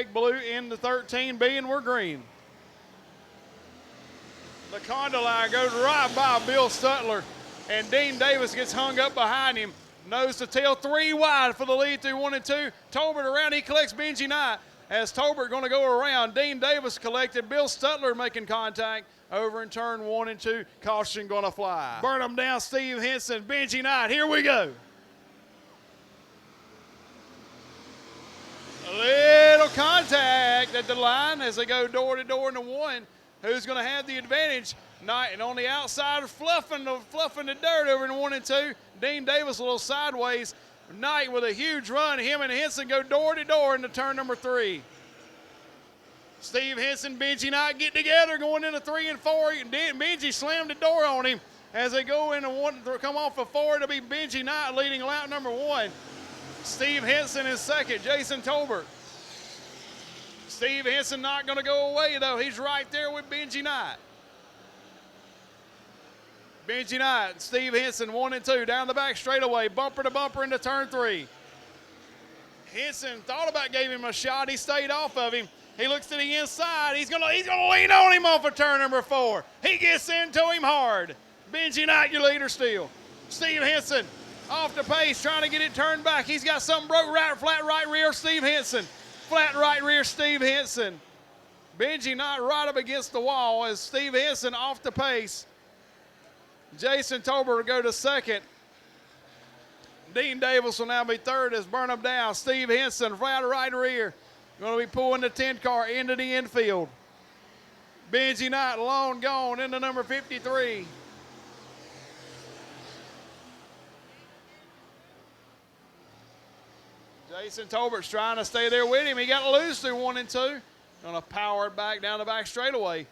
flag blue in the 13B, and we're green. The condyliner goes right by Bill Stutler, and Dean Davis gets hung up behind him. Nose to tail, 3 wide for the lead through 1 and 2. Tolbert around, he collects Benji Knight. As Tolbert going to go around, Dean Davis collected. Bill Stutler making contact over in turn 1 and 2. Caution going to fly. Burn them down, Steve Henson, Benji Knight. Here we go. A little contact at the line as they go door to door into 1. Who's going to have the advantage? Knight, and on the outside, fluffing the dirt over in 1 and 2. Dean Davis a little sideways. Knight with a huge run. Him and Henson go door to door into turn number 3. Steve Henson, Benji Knight get together going into 3 and 4. Benji slammed the door on him as they go into 1, come off of 4. It'll be Benji Knight leading lap number 1. Steve Henson in second, Jason Tolbert. Steve Henson not going to go away, though. He's right there with Benji Knight. Benji Knight, Steve Henson, 1 and 2, down the back straightaway, bumper to bumper into turn 3. Henson thought about giving him a shot. He stayed off of him. He looks to the inside. He's gonna lean on him off of turn number 4. He gets into him hard. Benji Knight, your leader still. Steve Henson off the pace, trying to get it turned back. He's got something broke right, flat right rear, Steve Henson. Flat right rear, Steve Henson. Benji Knight right up against the wall as Steve Henson off the pace. Jason Tolbert will go to second. Dean Davis will now be third as Burnham down. Steve Henson, flat right rear. Going to be pulling the 10 car into the infield. Benji Knight long gone into number 53. Jason Tolbert's trying to stay there with him. He got loose through 1 and 2. Going to power it back down the back straightaway.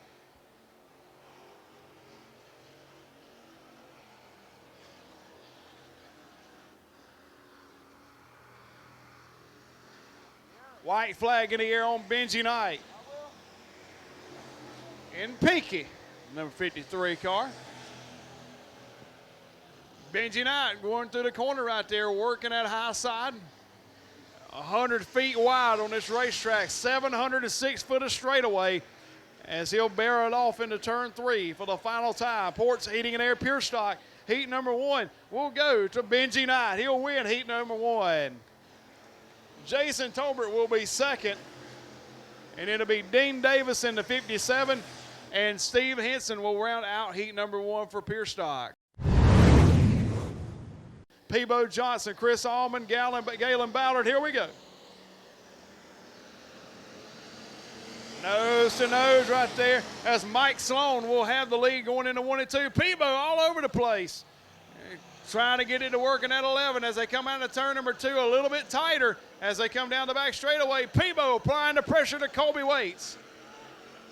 White flag in the air on Benji Knight. In Peaky, number 53 car. Benji Knight going through the corner right there, working that high side. 100 feet wide on this racetrack, 706 foot of straightaway as he'll barrel it off into turn 3 for the final time. Ports Heating and Air Pure Stock. Heat number 1 will go to Benji Knight. He'll win heat number 1. Jason Tolbert will be second, and it'll be Dean Davis in the 57, and Steve Henson will round out heat number 1 for Pure Stock. Peebo Johnson, Chris Allman, Galen Ballard, here we go. Nose to nose right there as Mike Sloan will have the lead going into 1 and 2. Peebo all over the place. Trying to get it to work in that 11 as they come out of turn number 2 a little bit tighter as they come down the back straightaway. Peebo applying the pressure to Colby Waits.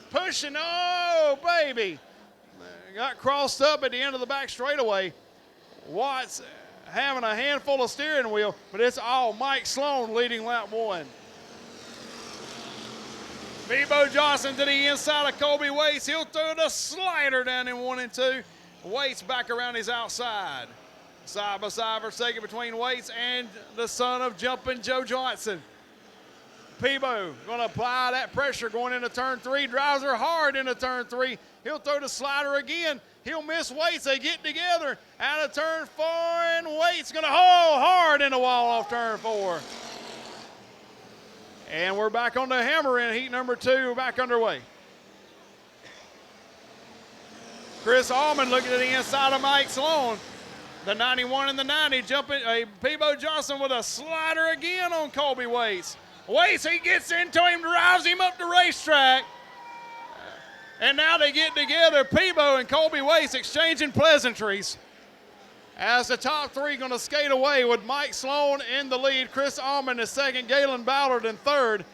Pushing, oh baby. Got crossed up at the end of the back straightaway. Watts having a handful of steering wheel, but it's all Mike Sloan leading lap 1. Peebo Johnson to the inside of Colby Waits. He'll throw the slider down in 1 and 2. Waits back around his outside. Side by side for second between Waits and the son of Jumping Joe Johnson. Peebo going to apply that pressure going into turn 3. Drives her hard into turn 3. He'll throw the slider again. He'll miss Waits. They get together out of turn 4, and Waits going to haul hard in the wall off turn 4. And we're back on the hammer in heat number 2. We're back underway. Chris Allman looking at the inside of Mike Sloan. The 91 and the 90 jumping. Peebo Johnson with a slider again on Colby Waits. Waits, he gets into him, drives him up the racetrack. And now they get together, Peebo and Colby Waits exchanging pleasantries. As the top 3 going to skate away with Mike Sloan in the lead, Chris Allman in second, Galen Ballard in third.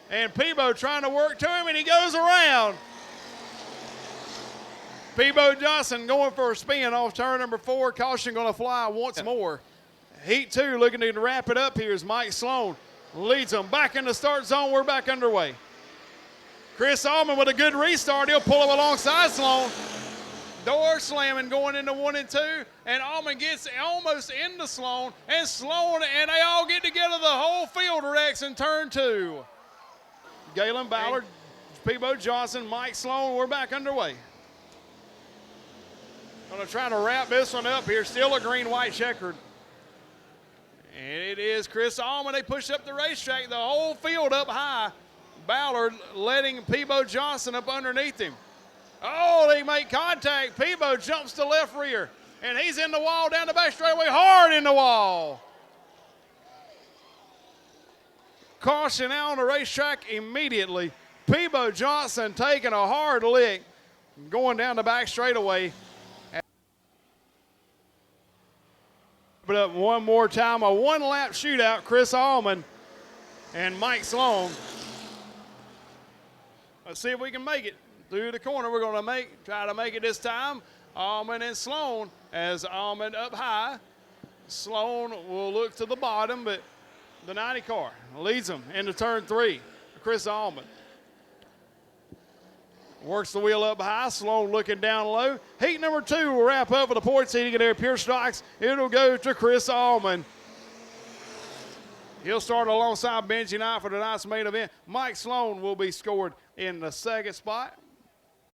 And Peebo trying to work to him, and he goes around. Peebo Johnson going for a spin off turn number 4. Caution going to fly once more. Heat 2 looking to wrap it up here as Mike Sloan leads them back in the start zone. We're back underway. Chris Allman with a good restart. He'll pull him alongside Sloan. Door slamming going into 1 and 2. And Allman gets almost into Sloan. And Sloan and they all get together. The whole field wrecks in turn 2. Galen Ballard, Peebo Johnson, Mike Sloan. We're back underway. Gonna try to wrap this one up here. Still a green-white checkered. And it is Chris Allman. They push up the racetrack, the whole field up high. Ballard letting Peebo Johnson up underneath him. Oh, they make contact. Peebo jumps to left rear. And he's in the wall down the back straightaway, hard in the wall. Caution out on the racetrack immediately. Peebo Johnson taking a hard lick, going down the back straightaway. Put up one more time, a one-lap shootout. Chris Allman and Mike Sloan. Let's see if we can make it through the corner. We're going to try to make it this time. Allman and Sloan, as Allman up high. Sloan will look to the bottom, but the 90 car leads them into turn 3. Chris Allman works the wheel up high. Sloan looking down low. Heat number 2 will wrap up with the point seating in there. Pure stocks. It'll go to Chris Allman. He'll start alongside Benji Knight for tonight's main event. Mike Sloan will be scored in the second spot.